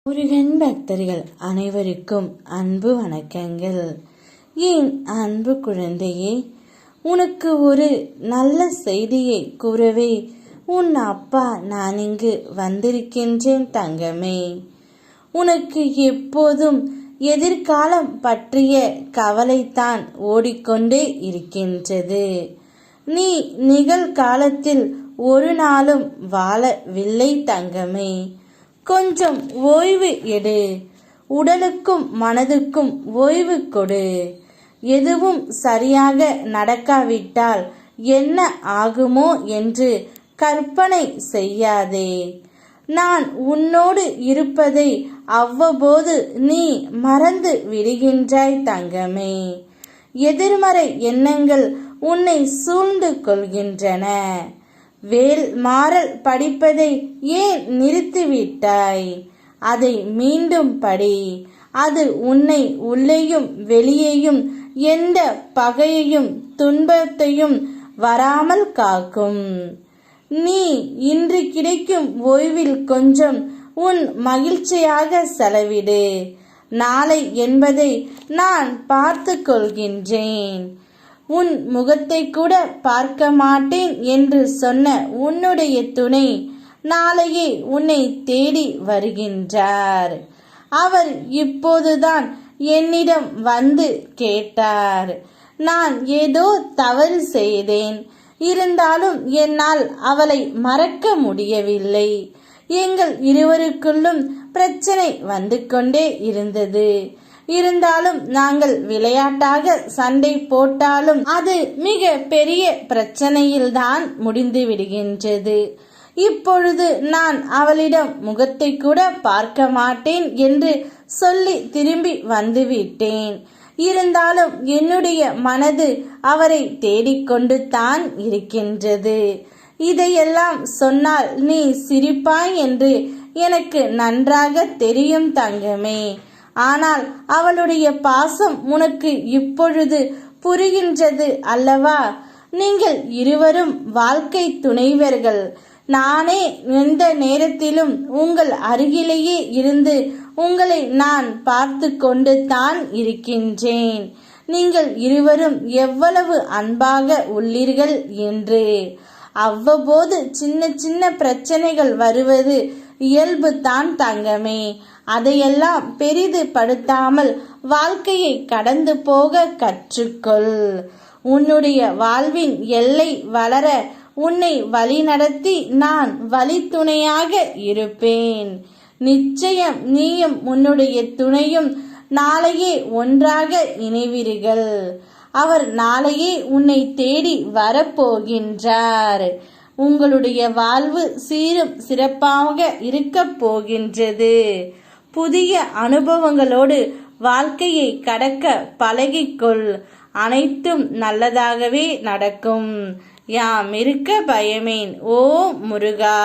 முருகன் பக்தர்கள் அனைவருக்கும் அன்பு வணக்கங்கள். என் அன்பு குழந்தையே, உனக்கு ஒரு நல்ல செய்தியை கூறவே உன் அப்பா நான் இங்கு வந்திருக்கின்றேன் தங்கமே. உனக்கு எப்போதும் எதிர்காலம் பற்றிய கவலைத்தான் ஓடிக்கொண்டே இருக்கின்றது. நீ நிகழ்காலத்தில் ஒரு நாளும் வாழவில்லை தங்கமே. கொஞ்சம் ஓய்வு எடு. உடலுக்கும் மனதுக்கும் ஓய்வு கொடு. எதுவும் சரியாக நடக்காவிட்டால் என்ன ஆகுமோ என்று கற்பனை செய்யாதே. நான் உன்னோடு இருப்பதை அவ்வப்போது நீ மறந்து விடுகின்றாய் தங்கமே. எதிர்மறை எண்ணங்கள் உன்னை சூழ்ந்து கொள்கின்றன. வேல் மாறல் படிப்பதை ஏன் நிறுத்திவிட்டாய்? அதை மீண்டும் படி. அது உன்னை உள்ளேயும் வெளியேயும் எந்த பகையையும் துன்பத்தையும் வராமல் காக்கும். நீ இன்று கிடைக்கும் ஓய்வில் கொஞ்சம் உன் மகிழ்ச்சியாக செலவிடு. நாளை என்பதை நான் பார்த்து கொள்கின்றேன். உன் முகத்தை கூட பார்க்க மாட்டேன் என்று சொன்ன உன்னுடைய துணை நாளையே உன்னை தேடி வருகின்றார். அவர் இப்போதுதான் என்னிடம் வந்து கேட்டார். நான் ஏதோ தவறு செய்தேன், இருந்தாலும் என்னால் அவளை மறக்க முடியவில்லை. எங்கள் இருவருக்குள்ளும் பிரச்சனை வந்து கொண்டே இருந்தது. இருந்தாலும் நாங்கள் விளையாட்டாக சண்டை போட்டாலும் அது மிக பெரிய பிரச்சனையில்தான் முடிந்து விடுகின்றது. இப்பொழுது நான் அவளிடம் முகத்தை கூட பார்க்க மாட்டேன் என்று சொல்லி திரும்பி வந்துவிட்டேன். இருந்தாலும் என்னுடைய மனது அவரை தேடிக்கொண்டு தான் இருக்கின்றது. இதையெல்லாம் சொன்னால் நீ சிரிப்பாய் என்று எனக்கு நன்றாக தெரியும் தங்கமே. ஆனால் அவளுடைய பாசம் உனக்கு இப்பொழுது புரிகின்றது அல்லவா? நீங்கள் இருவரும் வாழ்க்கை துணைவர்கள். நானே எந்த நேரத்திலும் உங்கள் அருகிலேயே இருந்து உங்களை நான் பார்த்து கொண்டு தான் இருக்கின்றேன். நீங்கள் இருவரும் எவ்வளவு அன்பாக உள்ளீர்கள் என்று. அவ்வப்போது சின்ன சின்ன பிரச்சனைகள் வருவது இயல்பு தான் தங்கமே. அதையெல்லாம் பெரிது படுத்தாமல் வாழ்க்கையை கடந்து போக கற்றுக்கொள். உன்னுடைய வாழ்வின் எல்லை வளர உன்னை வழிநடத்தி நான் வழித்துணையாக இருப்பேன். நிச்சயம் நீயும் உன்னுடைய துணையும் நாளையே ஒன்றாக இணைவீர்கள். அவர் நாளையே உன்னை தேடி வரப்போகின்றார். உங்களுடைய வாழ்வு சீரும் சிறப்பாக இருக்கப் போகின்றது. புதிய அனுபவங்களோடு வாழ்க்கையை கடக்க பழகிக்கொள். அனைத்தும் நல்லதாகவே நடக்கும். யாம் இருக்க பயமேன். ஓ முருகா.